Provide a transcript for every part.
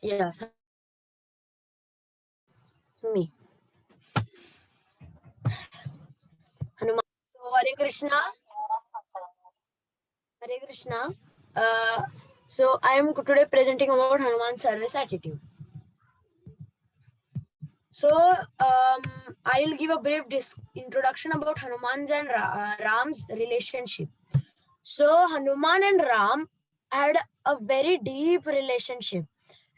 Yeah, me. Hanuman. So, Hare Krishna. Hare Krishna. Uh, so, I am today presenting about Hanuman service attitude. So, I will give a brief introduction about Hanuman's and Ram's relationship. So, Hanuman and Ram had a very deep relationship.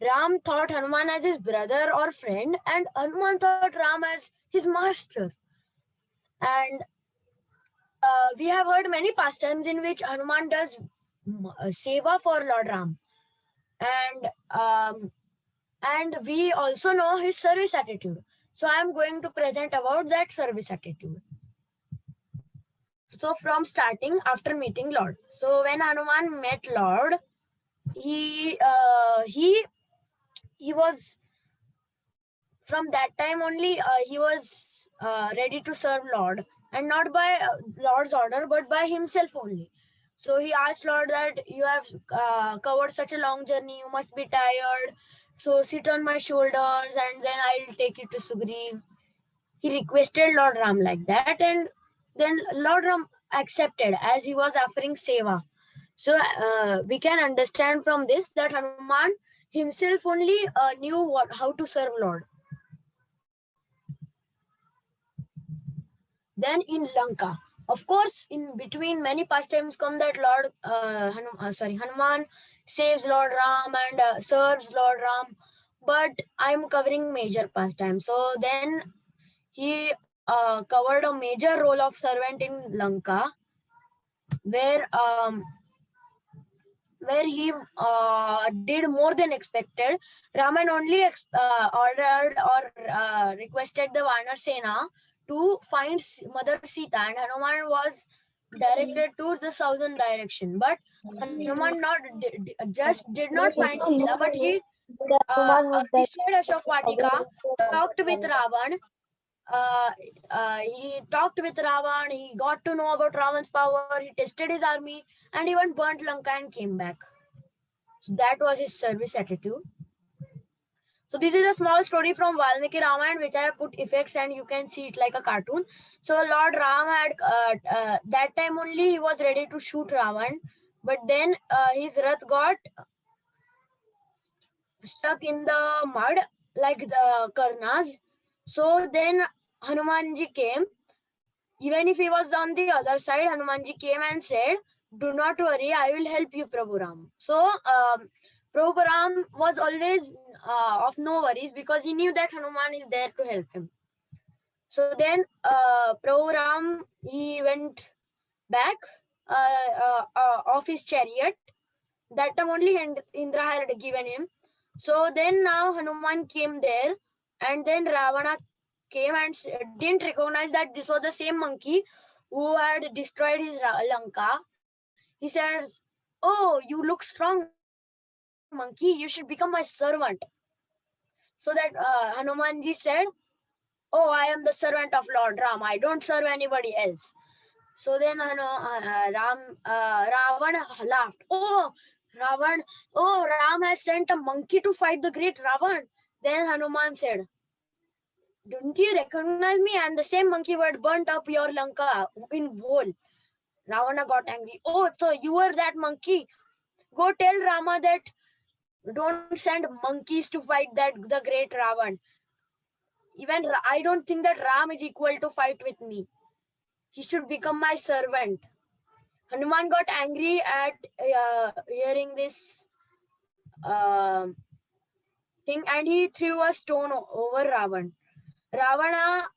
Ram thought Hanuman as his brother or friend, and Hanuman thought Ram as his master. And we have heard many pastimes in which Hanuman does seva for Lord Ram, and we also know his service attitude. So I am going to present about that service attitude. So from starting after meeting Lord. So when Hanuman met Lord, he was from that time only he was ready to serve Lord, and not by Lord's order but by himself only. So he asked Lord that you have covered such a long journey, you must be tired, so sit on my shoulders and then I'll take you to Sugriv. He requested Lord Ram like that, and then Lord Ram accepted as he was offering seva. So we can understand from this that Hanuman himself only knew how to serve Lord. Then in Lanka, of course, in between many pastimes come that Hanuman saves Lord Ram and serves Lord Ram, but I'm covering major pastimes. So then he covered a major role of servant in Lanka, where he did more than expected. Raman only ordered or requested the Vanar Sena to find Mother Sita, and Hanuman was directed to the southern direction. But Hanuman just did not find Sita, but he destroyed Ashok Vatika, talked with Ravan. He talked with Ravan, he got to know about Ravan's power, he tested his army, and even burnt Lanka and came back. So that was his service attitude. So this is a small story from Valmiki Ramayana, which I have put effects and you can see it like a cartoon. So Lord Ram had, that time only he was ready to shoot Ravan, but then his Rath got stuck in the mud like the Karnas. So then Hanumanji came. Even if he was on the other side, Hanumanji came and said, "Do not worry, I will help you, Prabhu Ram." So Prabhu Ram was always of no worries because he knew that Hanuman is there to help him. So then Prabhu Ram, he went back of his chariot. That time only Indra had given him. So then now Hanuman came there, and then Ravana came and didn't recognize that this was the same monkey who had destroyed his Lanka. He said, "Oh, you look strong, monkey. You should become my servant." So that Hanumanji said, "Oh, I am the servant of Lord Ram. I don't serve anybody else." So then Ravan laughed. "Oh, Ravan! Oh, Ram has sent a monkey to fight the great Ravan." Then Hanuman said, "Don't you recognize me? I'm the same monkey who had burnt up your Lanka in whole." Ravana got angry. "Oh, so you were that monkey? Go tell Rama that don't send monkeys to fight the great Ravan. Even I don't think that Ram is equal to fight with me. He should become my servant." Hanuman got angry at hearing this uh, thing, and he threw a stone over Ravan. Ravana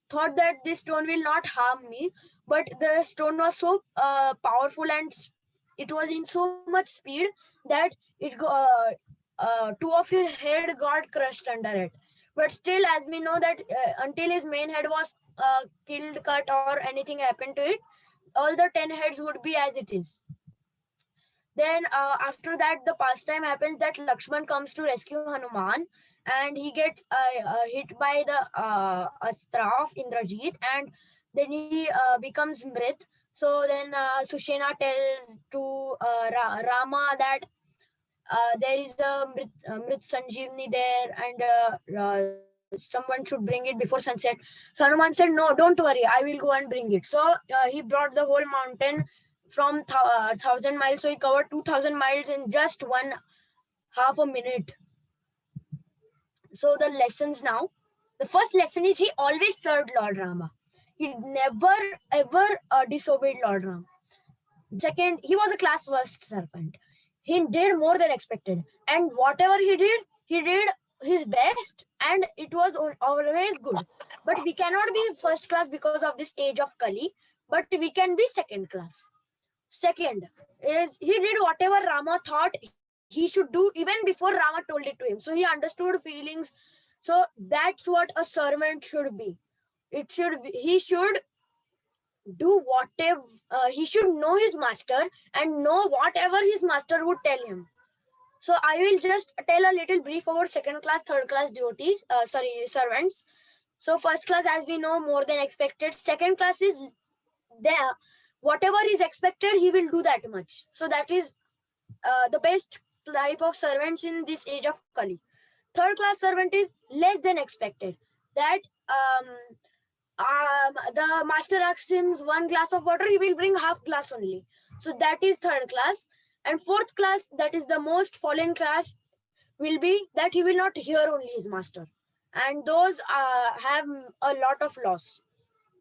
thought that this stone will not harm me, but the stone was so powerful and it was in so much speed that two of his head got crushed under it. But still, as we know that until his main head was killed, cut, or anything happened to it, all the 10 heads would be as it is. Then after that, the pastime happens that Lakshman comes to rescue Hanuman, and he gets hit by the astra of Indrajit, and then he becomes Mrit. So then Sushena tells to Rama that there is a Mrit Sanjeevani there, and someone should bring it before sunset. So Hanuman said, no, don't worry, I will go and bring it. So he brought the whole mountain from 1,000 miles. So he covered 2,000 miles in just 1/2 a minute. So the lessons now. The first lesson is he always served Lord Rama. He never ever disobeyed Lord Rama. Second, he was a class first servant. He did more than expected, and whatever he did his best, and it was always good. But we cannot be first class because of this age of Kali, but we can be second class. Second is he did whatever Rama thought he should do even before Rama told it to him. So he understood feelings. So that's what a servant should be. He should do whatever he should know his master and know whatever his master would tell him. So I will just tell a little brief about second class, third class devotees, servants. So first class, as we know, more than expected. Second class is there. Whatever is expected, he will do that much. So that is the best type of servants in this age of Kali. Third class servant is less than expected. That the master asks him 1 glass of water, he will bring half glass only. So that is third class. And fourth class, that is the most fallen class, will be that he will not hear only his master. And those have a lot of loss,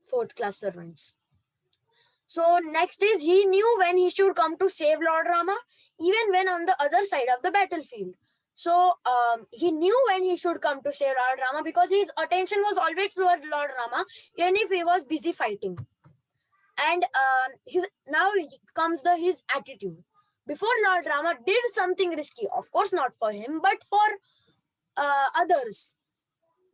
fourth class servants. So next is he knew when he should come to save Lord Rama, even when on the other side of the battlefield. So he knew when he should come to save Lord Rama because his attention was always toward Lord Rama, even if he was busy fighting. And now comes his attitude. Before Lord Rama did something risky, of course not for him, but for others.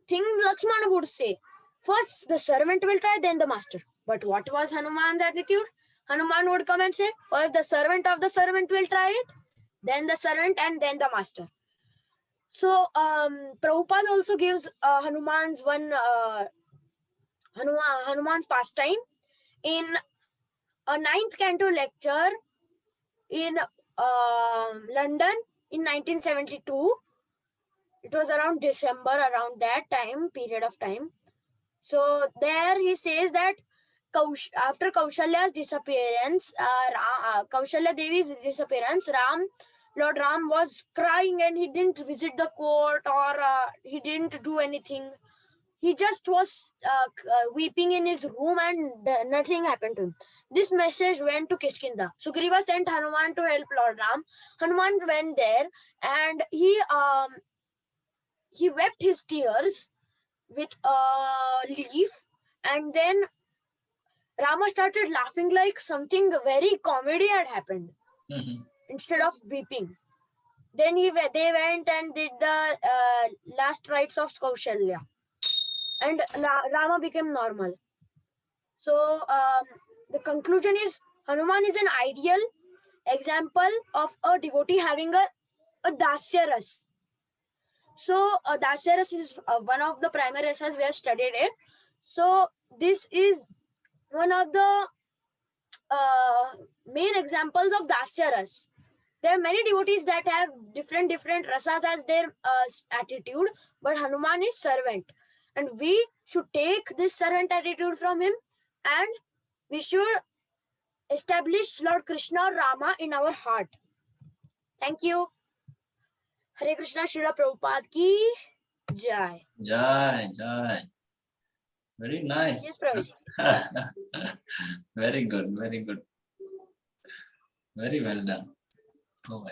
Thing Lakshmana would say, first the servant will try, then the master. But what was Hanuman's attitude? Hanuman would come and say, first the servant of the servant will try it, then the servant, and then the master. So Prabhupada also gives Hanuman's pastime in a 9th canto lecture in London in 1972. It was around December, around that period of time. So there he says that after Kaushalya's disappearance, Kaushalya Devi's disappearance, Lord Ram was crying and he didn't visit the court or he didn't do anything. He just was weeping in his room and nothing happened to him. This message went to Kishkinda. Sugriva sent Hanuman to help Lord Ram. Hanuman went there and he wept his tears with a leaf, and then Rama started laughing like something very comedy had happened instead of weeping. Then they went and did the last rites of Kaushalya, and Rama became normal. So the conclusion is Hanuman is an ideal example of a devotee having a dasya ras. So dasya ras is one of the primary rasas we have studied it. So this is one of the main examples of dasya ras. There are many devotees that have different rasas as their attitude, but Hanuman is servant, and we should take this servant attitude from him, and we should establish Lord Krishna or Rama in our heart. Thank you. Hare Krishna. Srila Prabhupada ki jai. Jai, jai. Very nice. Yes, Pravesh. Very good, very good. Very well done. Oh,